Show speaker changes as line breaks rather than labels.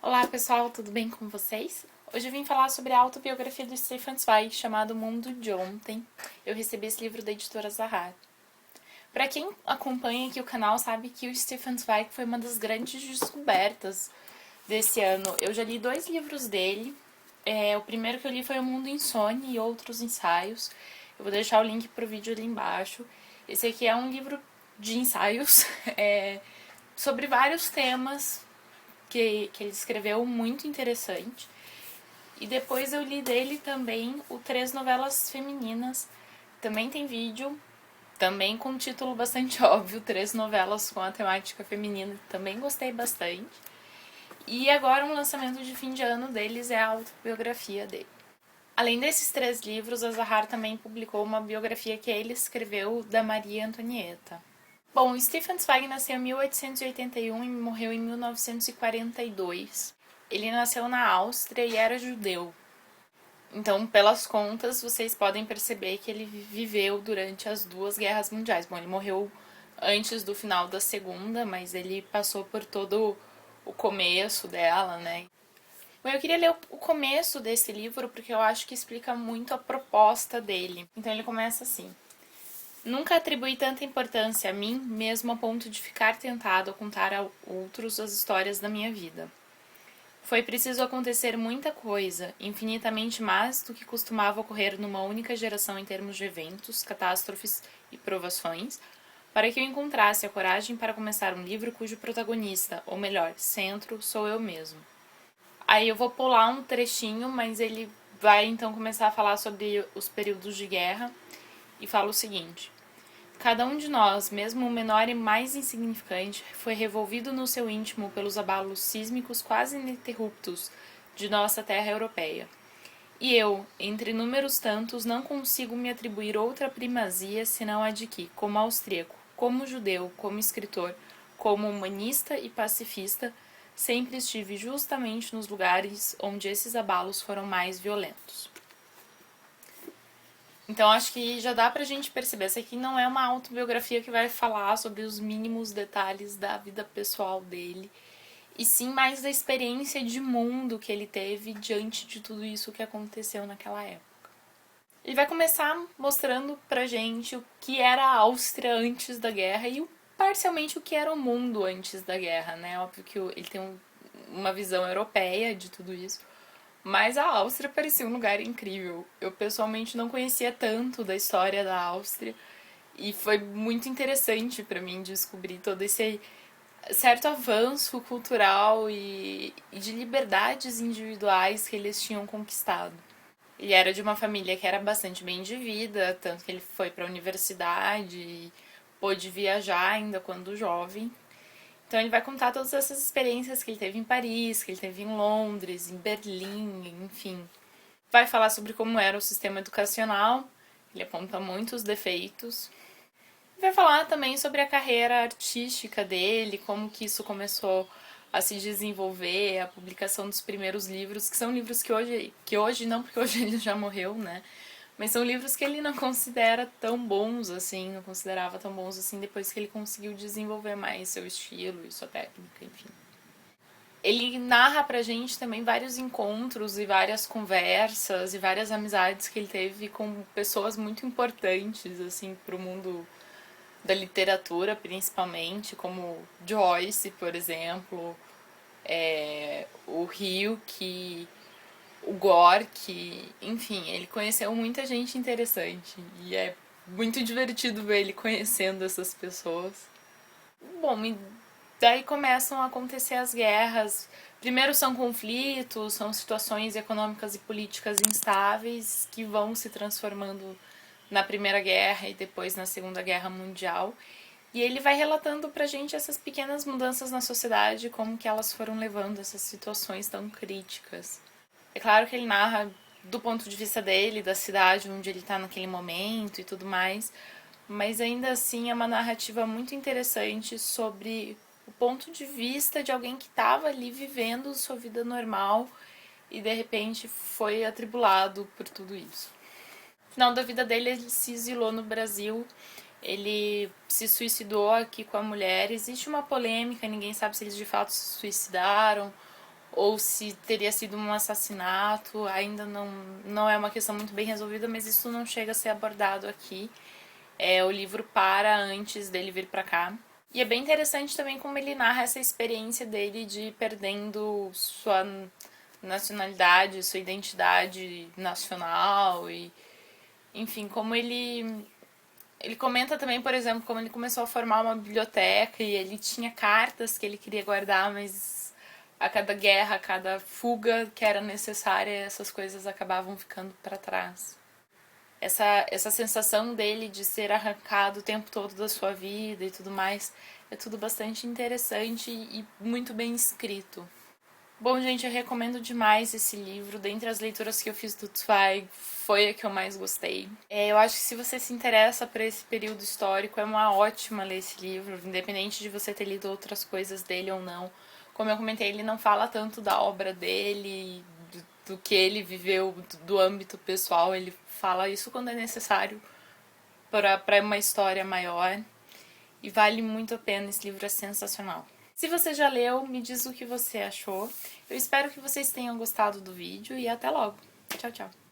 Olá pessoal, tudo bem com vocês? Hoje eu vim falar sobre a autobiografia do Stefan Zweig, chamado Mundo de Ontem. Eu recebi esse livro da editora Zahar. Para quem acompanha aqui o canal sabe que o Stefan Zweig foi uma das grandes descobertas desse ano. Eu já li 2 livros dele. O primeiro que eu li foi O Mundo Insone e Outros Ensaios. Eu vou deixar o link pro vídeo ali embaixo. Esse aqui é um livro de ensaios sobre vários temas que ele escreveu, muito interessante. E depois eu li dele também o 3 novelas femininas. Também tem vídeo, também com um título bastante óbvio, 3 novelas com a temática feminina. Também gostei bastante. E agora um lançamento de fim de ano deles é a autobiografia dele. Além desses 3 livros, a Zahar também publicou uma biografia que ele escreveu da Maria Antonieta. Bom, Stefan Zweig nasceu em 1881 e morreu em 1942. Ele nasceu na Áustria e era judeu. Então, pelas contas, vocês podem perceber que ele viveu durante as 2 guerras mundiais. Bom, ele morreu antes do final da segunda, mas ele passou por todo o começo dela, né? Bom, eu queria ler o começo desse livro porque eu acho que explica muito a proposta dele. Então ele começa assim: nunca atribuí tanta importância a mim, mesmo a ponto de ficar tentado a contar a outros as histórias da minha vida. Foi preciso acontecer muita coisa, infinitamente mais do que costumava ocorrer numa única geração em termos de eventos, catástrofes e provações, para que eu encontrasse a coragem para começar um livro cujo protagonista, ou melhor, centro, sou eu mesmo. Aí eu vou pular um trechinho, mas ele vai então começar a falar sobre os períodos de guerra e fala o seguinte: cada um de nós, mesmo o menor e mais insignificante, foi revolvido no seu íntimo pelos abalos sísmicos quase ininterruptos de nossa terra europeia. E eu, entre inúmeros tantos, não consigo me atribuir outra primazia senão a de que, como austríaco, como judeu, como escritor, como humanista e pacifista, sempre estive justamente nos lugares onde esses abalos foram mais violentos. Então acho que já dá pra gente perceber, essa aqui não é uma autobiografia que vai falar sobre os mínimos detalhes da vida pessoal dele, e sim mais da experiência de mundo que ele teve diante de tudo isso que aconteceu naquela época. Ele vai começar mostrando pra gente o que era a Áustria antes da guerra e parcialmente o que era o mundo antes da guerra, né? Óbvio que ele tem uma visão europeia de tudo isso, mas a Áustria parecia um lugar incrível. Eu pessoalmente não conhecia tanto da história da Áustria e foi muito interessante para mim descobrir todo esse certo avanço cultural e de liberdades individuais que eles tinham conquistado. Ele era de uma família que era bastante bem de vida, tanto que ele foi para a universidade e pôde viajar ainda quando jovem. Então ele vai contar todas essas experiências que ele teve em Paris, que ele teve em Londres, em Berlim, enfim. Vai falar sobre como era o sistema educacional, ele aponta muitos defeitos. Vai falar também sobre a carreira artística dele, como que isso começou a se desenvolver, a publicação dos primeiros livros, que são livros que hoje não, porque hoje ele já morreu, né? Mas são livros que ele não considera tão bons assim, não considerava tão bons assim depois que ele conseguiu desenvolver mais seu estilo e sua técnica, enfim. Ele narra pra gente também vários encontros e várias conversas e várias amizades que ele teve com pessoas muito importantes, assim, pro mundo da literatura, principalmente, como Joyce, por exemplo, o Hilke, o Gorky, enfim, ele conheceu muita gente interessante e é muito divertido ver ele conhecendo essas pessoas. Bom, e daí começam a acontecer as guerras. Primeiro são conflitos, são situações econômicas e políticas instáveis que vão se transformando na Primeira Guerra e depois na Segunda Guerra Mundial. E ele vai relatando pra gente essas pequenas mudanças na sociedade, como que elas foram levando a essas situações tão críticas. É claro que ele narra do ponto de vista dele, da cidade onde ele tá naquele momento e tudo mais, mas ainda assim é uma narrativa muito interessante sobre o ponto de vista de alguém que estava ali vivendo sua vida normal e de repente foi atribulado por tudo isso. No final da vida dele, ele se exilou no Brasil, ele se suicidou aqui com a mulher. Existe uma polêmica, ninguém sabe se eles de fato se suicidaram ou se teria sido um assassinato, ainda não é uma questão muito bem resolvida, mas isso não chega a ser abordado aqui. O livro para antes dele vir pra cá. E é bem interessante também como ele narra essa experiência dele de ir perdendo sua nacionalidade, sua identidade nacional e, enfim, como ele comenta também, por exemplo, como ele começou a formar uma biblioteca e ele tinha cartas que ele queria guardar, mas a cada guerra, a cada fuga que era necessária, essas coisas acabavam ficando para trás. Essa sensação dele de ser arrancado o tempo todo da sua vida e tudo mais, é tudo bastante interessante e muito bem escrito. Bom, gente, eu recomendo demais esse livro. Dentre as leituras que eu fiz do Zweig, foi a que eu mais gostei. Eu acho que se você se interessa por esse período histórico, é uma ótima ler esse livro, independente de você ter lido outras coisas dele ou não. Como eu comentei, ele não fala tanto da obra dele, do que ele viveu, do âmbito pessoal. Ele fala isso quando é necessário para uma história maior. E vale muito a pena, esse livro é sensacional. Se você já leu, me diz o que você achou. Eu espero que vocês tenham gostado do vídeo e até logo. Tchau, tchau.